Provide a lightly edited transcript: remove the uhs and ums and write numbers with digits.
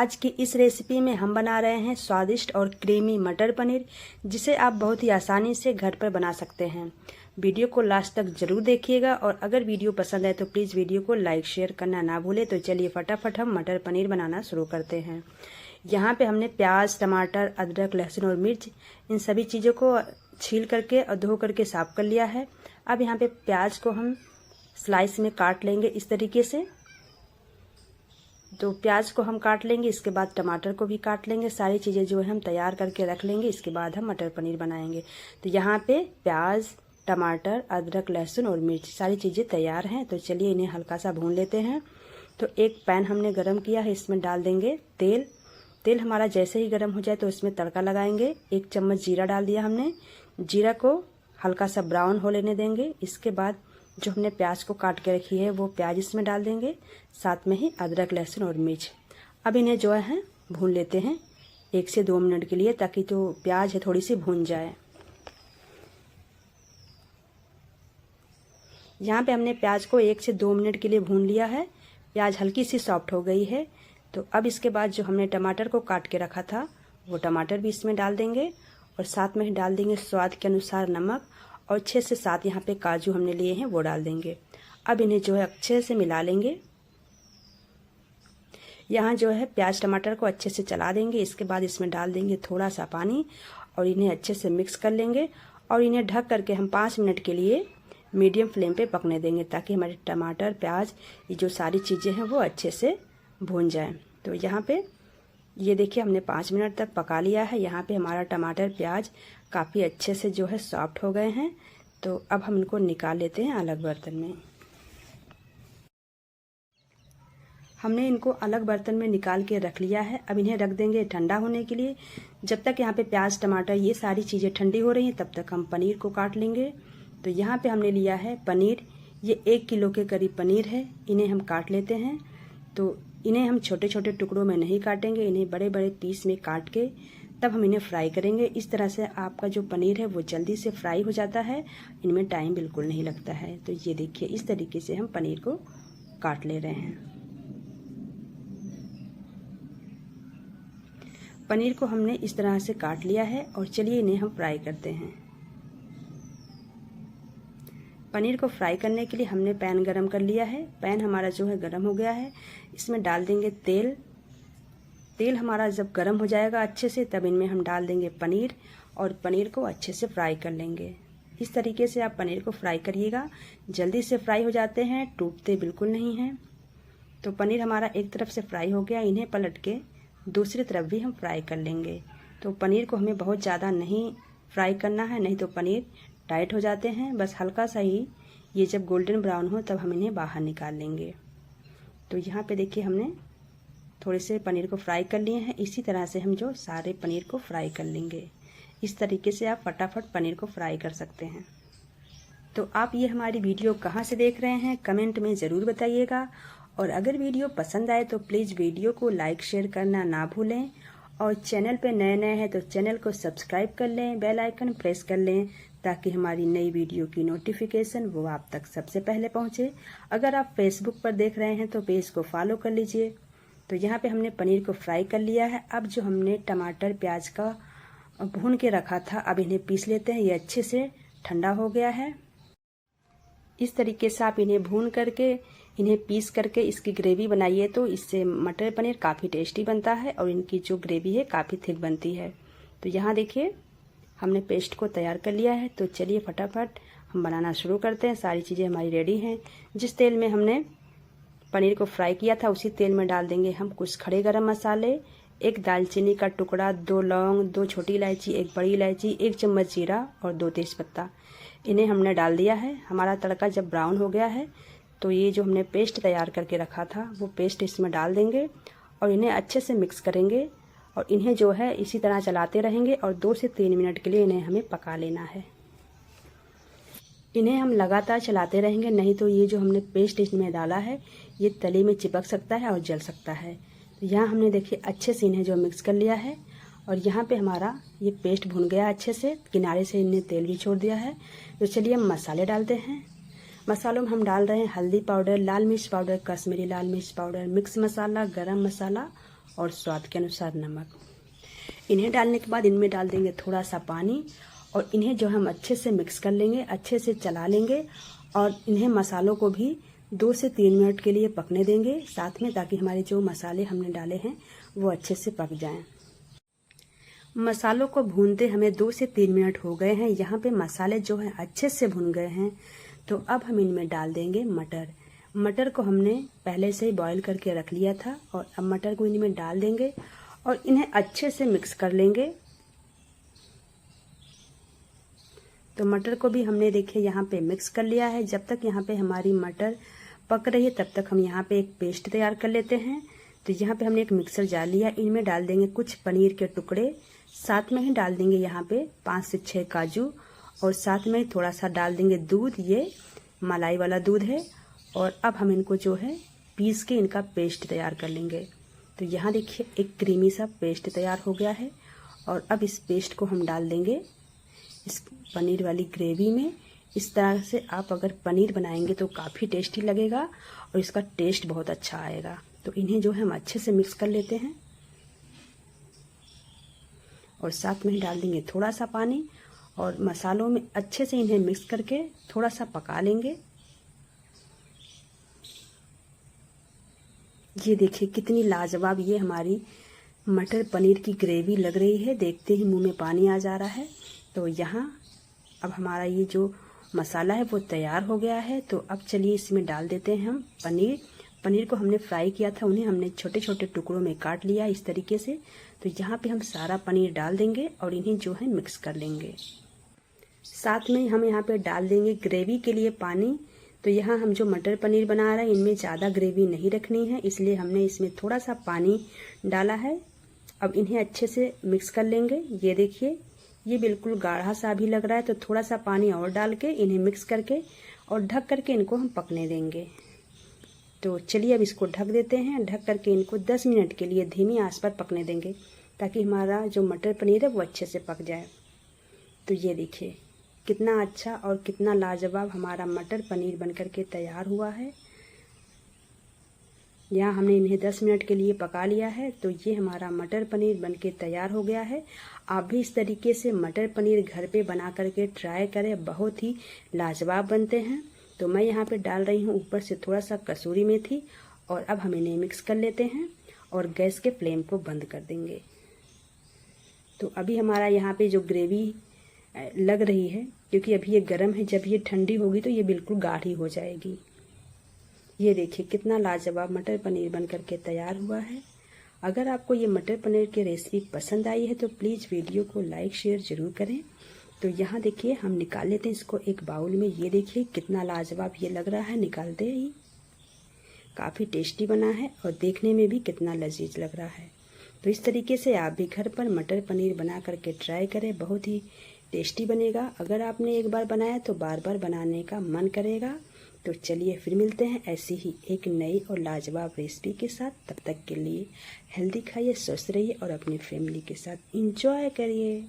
आज की इस रेसिपी में हम बना रहे हैं स्वादिष्ट और क्रीमी मटर पनीर, जिसे आप बहुत ही आसानी से घर पर बना सकते हैं। वीडियो को लास्ट तक जरूर देखिएगा और अगर वीडियो पसंद आए तो प्लीज़ वीडियो को लाइक शेयर करना ना भूलें। तो चलिए फटाफट हम मटर पनीर बनाना शुरू करते हैं। यहाँ पे हमने प्याज, टमाटर, अदरक, लहसुन और मिर्च इन सभी चीज़ों को छील करके और धो करके साफ कर लिया है। अब यहाँ पे प्याज को हम स्लाइस में काट लेंगे इस तरीके से। तो प्याज को हम काट लेंगे, इसके बाद टमाटर को भी काट लेंगे। सारी चीज़ें जो है हम तैयार करके रख लेंगे, इसके बाद हम मटर पनीर बनाएंगे। तो यहाँ पे प्याज, टमाटर, अदरक, लहसुन और मिर्च सारी चीज़ें तैयार हैं। तो चलिए इन्हें हल्का सा भून लेते हैं। तो एक पैन हमने गरम किया है, इसमें डाल देंगे तेल। तेल हमारा जैसे ही गरम हो जाए तो इसमें तड़का लगाएंगे। 1 चम्मच जीरा डाल दिया हमने। जीरा को हल्का सा ब्राउन हो लेने देंगे। इसके बाद जो हमने प्याज को काट के रखी है वो प्याज इसमें डाल देंगे, साथ में ही अदरक, लहसुन और मिर्च। अब इन्हें जो है भून लेते हैं 1 से 2 मिनट के लिए, ताकि जो प्याज है थोड़ी सी भून जाए। यहाँ पे हमने प्याज को 1 से 2 मिनट के लिए भून लिया है। प्याज हल्की सी सॉफ्ट हो गई है। तो अब इसके बाद जो हमने टमाटर को काट के रखा था वो टमाटर भी इसमें डाल देंगे और साथ में डाल देंगे स्वाद के अनुसार नमक, और 6 से 7 यहाँ पे काजू हमने लिए हैं वो डाल देंगे। अब इन्हें जो है अच्छे से मिला लेंगे। यहाँ जो है प्याज टमाटर को अच्छे से चला देंगे। इसके बाद इसमें डाल देंगे थोड़ा सा पानी और इन्हें अच्छे से मिक्स कर लेंगे और इन्हें ढक करके हम 5 मिनट के लिए मीडियम फ्लेम पे पकने देंगे, ताकि हमारे टमाटर, प्याज, ये जो सारी चीज़ें हैं वो अच्छे से भून जाएं। तो यहाँ पे ये देखिए हमने 5 मिनट तक पका लिया है। यहाँ पे हमारा टमाटर, प्याज काफ़ी अच्छे से जो है सॉफ्ट हो गए हैं। तो अब हम इनको निकाल लेते हैं अलग बर्तन में। हमने इनको अलग बर्तन में निकाल के रख लिया है। अब इन्हें रख देंगे ठंडा होने के लिए। जब तक यहाँ पे प्याज, टमाटर ये सारी चीज़ें ठंडी हो रही हैं तब तक हम पनीर को काट लेंगे। तो यहाँ पे हमने लिया है पनीर, ये 1 किलो के करीब पनीर है। इन्हें हम काट लेते हैं। तो इन्हें हम छोटे छोटे टुकड़ों में नहीं काटेंगे, इन्हें बड़े बड़े पीस में काट के तब हम इन्हें फ्राई करेंगे। इस तरह से आपका जो पनीर है वो जल्दी से फ्राई हो जाता है, इनमें टाइम बिल्कुल नहीं लगता है। तो ये देखिए इस तरीके से हम पनीर को काट ले रहे हैं। पनीर को हमने इस तरह से काट लिया है और चलिए इन्हें हम फ्राई करते हैं। पनीर को फ्राई करने के लिए हमने पैन गरम कर लिया है। पैन हमारा जो है गरम हो गया है। इसमें डाल देंगे तेल। तेल हमारा जब गरम हो जाएगा अच्छे से, तब इनमें हम डाल देंगे पनीर और पनीर को अच्छे से फ्राई कर लेंगे। इस तरीके से आप पनीर को फ्राई करिएगा, जल्दी से फ्राई हो जाते हैं, टूटते बिल्कुल नहीं हैं। तो पनीर हमारा एक तरफ से फ्राई हो गया, इन्हें पलट के दूसरी तरफ भी हम फ्राई कर लेंगे। तो पनीर को हमें बहुत ज़्यादा नहीं फ्राई करना है, नहीं तो पनीर टाइट हो जाते हैं। बस हल्का सा ही ये जब गोल्डन ब्राउन हो तब हम इन्हें बाहर निकाल लेंगे। तो यहाँ पे देखिए हमने थोड़े से पनीर को फ्राई कर लिए हैं। इसी तरह से हम जो सारे पनीर को फ्राई कर लेंगे। इस तरीके से आप फटाफट पनीर को फ्राई कर सकते हैं। तो आप ये हमारी वीडियो कहाँ से देख रहे हैं कमेंट में ज़रूर बताइएगा। और अगर वीडियो पसंद आए तो प्लीज़ वीडियो को लाइक शेयर करना ना भूलें। और चैनल पे नए हैं तो चैनल को सब्सक्राइब कर लें, बेल आइकन प्रेस कर लें, ताकि हमारी नई वीडियो की नोटिफिकेशन वो आप तक सबसे पहले पहुंचे। अगर आप फेसबुक पर देख रहे हैं तो पेज को फॉलो कर लीजिए। तो यहाँ पे हमने पनीर को फ्राई कर लिया है। अब जो हमने टमाटर, प्याज का भून के रखा था, अब इन्हें पीस लेते हैं। ये अच्छे से ठंडा हो गया है। इस तरीके से आप इन्हें भून करके, इन्हें पीस करके इसकी ग्रेवी बनाइए, तो इससे मटर पनीर काफ़ी टेस्टी बनता है और इनकी जो ग्रेवी है काफ़ी थिक बनती है। तो यहाँ देखिए हमने पेस्ट को तैयार कर लिया है। तो चलिए फटाफट हम बनाना शुरू करते हैं। सारी चीज़ें हमारी रेडी हैं। जिस तेल में हमने पनीर को फ्राई किया था उसी तेल में डाल देंगे हम कुछ खड़े गरम मसाले, 1 दालचीनी का टुकड़ा, 2 लौंग, 2 छोटी इलायची, 1 बड़ी इलायची, 1 चम्मच जीरा और 2 तेज़पत्ता। इन्हें हमने डाल दिया है। हमारा तड़का जब ब्राउन हो गया है तो ये जो हमने पेस्ट तैयार करके रखा था वो पेस्ट इसमें डाल देंगे और इन्हें अच्छे से मिक्स करेंगे। और इन्हें जो है इसी तरह चलाते रहेंगे और 2 से 3 मिनट के लिए इन्हें हमें पका लेना है। इन्हें हम लगातार चलाते रहेंगे, नहीं तो ये जो हमने पेस्ट इसमें डाला है ये तली में चिपक सकता है और जल सकता है। तो यहाँ हमने देखिए अच्छे से इन्हें जो मिक्स कर लिया है और यहाँ पे हमारा ये पेस्ट भुन गया अच्छे से, किनारे से इन्हें तेल भी छोड़ दिया है। तो चलिए हम मसाले डालते हैं। मसालों में हम डाल रहे हैं हल्दी पाउडर, लाल मिर्च पाउडर, कश्मीरी लाल मिर्च पाउडर, मिक्स मसाला, गरम मसाला और स्वाद के अनुसार नमक। इन्हें डालने के बाद इनमें डाल देंगे थोड़ा सा पानी और इन्हें जो हम अच्छे से मिक्स कर लेंगे, अच्छे से चला लेंगे और इन्हें मसालों को भी 2 से 3 मिनट के लिए पकने देंगे साथ में, ताकि हमारे जो मसाले हमने डाले हैं वो अच्छे से पक जाएं। मसालों को भूनते हमें 2 से 3 मिनट हो गए हैं। यहाँ पे मसाले जो हैं अच्छे से भुन गए हैं। तो अब हम इनमें डाल देंगे मटर। मटर को हमने पहले से ही बॉईल करके रख लिया था और अब मटर को इनमें डाल देंगे और इन्हें अच्छे से मिक्स कर लेंगे। तो मटर को भी हमने देखिए यहाँ पे मिक्स कर लिया है। जब तक यहाँ पे हमारी मटर पक रही है तब तक हम यहाँ पे एक पेस्ट तैयार कर लेते हैं। तो यहाँ पे हमने एक मिक्सर जार लिया, इनमें डाल देंगे कुछ पनीर के टुकड़े, साथ में ही डाल देंगे यहाँ पे 5 से 6 काजू और साथ में थोड़ा सा डाल देंगे दूध, ये मलाई वाला दूध है। और अब हम इनको जो है पीस के इनका पेस्ट तैयार कर लेंगे। तो यहाँ देखिए एक क्रीमी सा पेस्ट तैयार हो गया है और अब इस पेस्ट को हम डाल देंगे इस पनीर वाली ग्रेवी में। इस तरह से आप अगर पनीर बनाएंगे तो काफ़ी टेस्टी लगेगा और इसका टेस्ट बहुत अच्छा आएगा। तो इन्हें जो है हम अच्छे से मिक्स कर लेते हैं और साथ में ही डाल देंगे थोड़ा सा पानी और मसालों में अच्छे से इन्हें मिक्स करके थोड़ा सा पका लेंगे। ये देखिए कितनी लाजवाब ये हमारी मटर पनीर की ग्रेवी लग रही है, देखते ही मुंह में पानी आ जा रहा है। तो यहाँ अब हमारा ये जो मसाला है वो तैयार हो गया है। तो अब चलिए इसमें डाल देते हैं हम पनीर को हमने फ्राई किया था, उन्हें हमने छोटे छोटे टुकड़ों में काट लिया इस तरीके से। तो यहाँ पे हम सारा पनीर डाल देंगे और इन्हें जो है मिक्स कर लेंगे। साथ में हम यहाँ पे डाल देंगे ग्रेवी के लिए पानी। तो यहाँ हम जो मटर पनीर बना रहे हैं इनमें ज़्यादा ग्रेवी नहीं रखनी है, इसलिए हमने इसमें थोड़ा सा पानी डाला है। अब इन्हें अच्छे से मिक्स कर लेंगे। ये देखिए ये बिल्कुल गाढ़ा सा भी लग रहा है, तो थोड़ा सा पानी और डाल के इन्हें मिक्स करके और ढक करके इनको हम पकने देंगे। तो चलिए अब इसको ढक देते हैं। ढक करके इनको 10 मिनट के लिए धीमी आंच पर पकने देंगे, ताकि हमारा जो मटर पनीर है वो अच्छे से पक जाए। तो ये देखिए कितना अच्छा और कितना लाजवाब हमारा मटर पनीर बनकर के तैयार हुआ है। यहाँ हमने इन्हें 10 मिनट के लिए पका लिया है। तो ये हमारा मटर पनीर बनके तैयार हो गया है। आप भी इस तरीके से मटर पनीर घर पे बना करके ट्राई करें, बहुत ही लाजवाब बनते हैं। तो मैं यहाँ पे डाल रही हूँ ऊपर से थोड़ा सा कसूरी मेथी और अब हम इन्हें मिक्स कर लेते हैं और गैस के फ्लेम को बंद कर देंगे। तो अभी हमारा यहाँ पे जो ग्रेवी लग रही है, क्योंकि अभी ये गर्म है, जब ये ठंडी होगी तो ये बिल्कुल गाढ़ी हो जाएगी। ये देखिए कितना लाजवाब मटर पनीर बन करके तैयार हुआ है। अगर आपको ये मटर पनीर की रेसिपी पसंद आई है तो प्लीज़ वीडियो को लाइक शेयर ज़रूर करें। तो यहाँ देखिए हम निकाल लेते हैं इसको एक बाउल में। ये देखिए कितना लाजवाब ये लग रहा है, निकालते ही काफ़ी टेस्टी बना है और देखने में भी कितना लजीज लग रहा है। तो इस तरीके से आप भी घर पर मटर पनीर बना करके ट्राई करें, बहुत ही टेस्टी बनेगा। अगर आपने एक बार बनाया तो बार बार बनाने का मन करेगा। तो चलिए फिर मिलते हैं ऐसी ही एक नई और लाजवाब रेसिपी के साथ। तब तक के लिए हेल्दी खाइए, स्वस्थ रहिए और अपनी फैमिली के साथ एंजॉय करिए।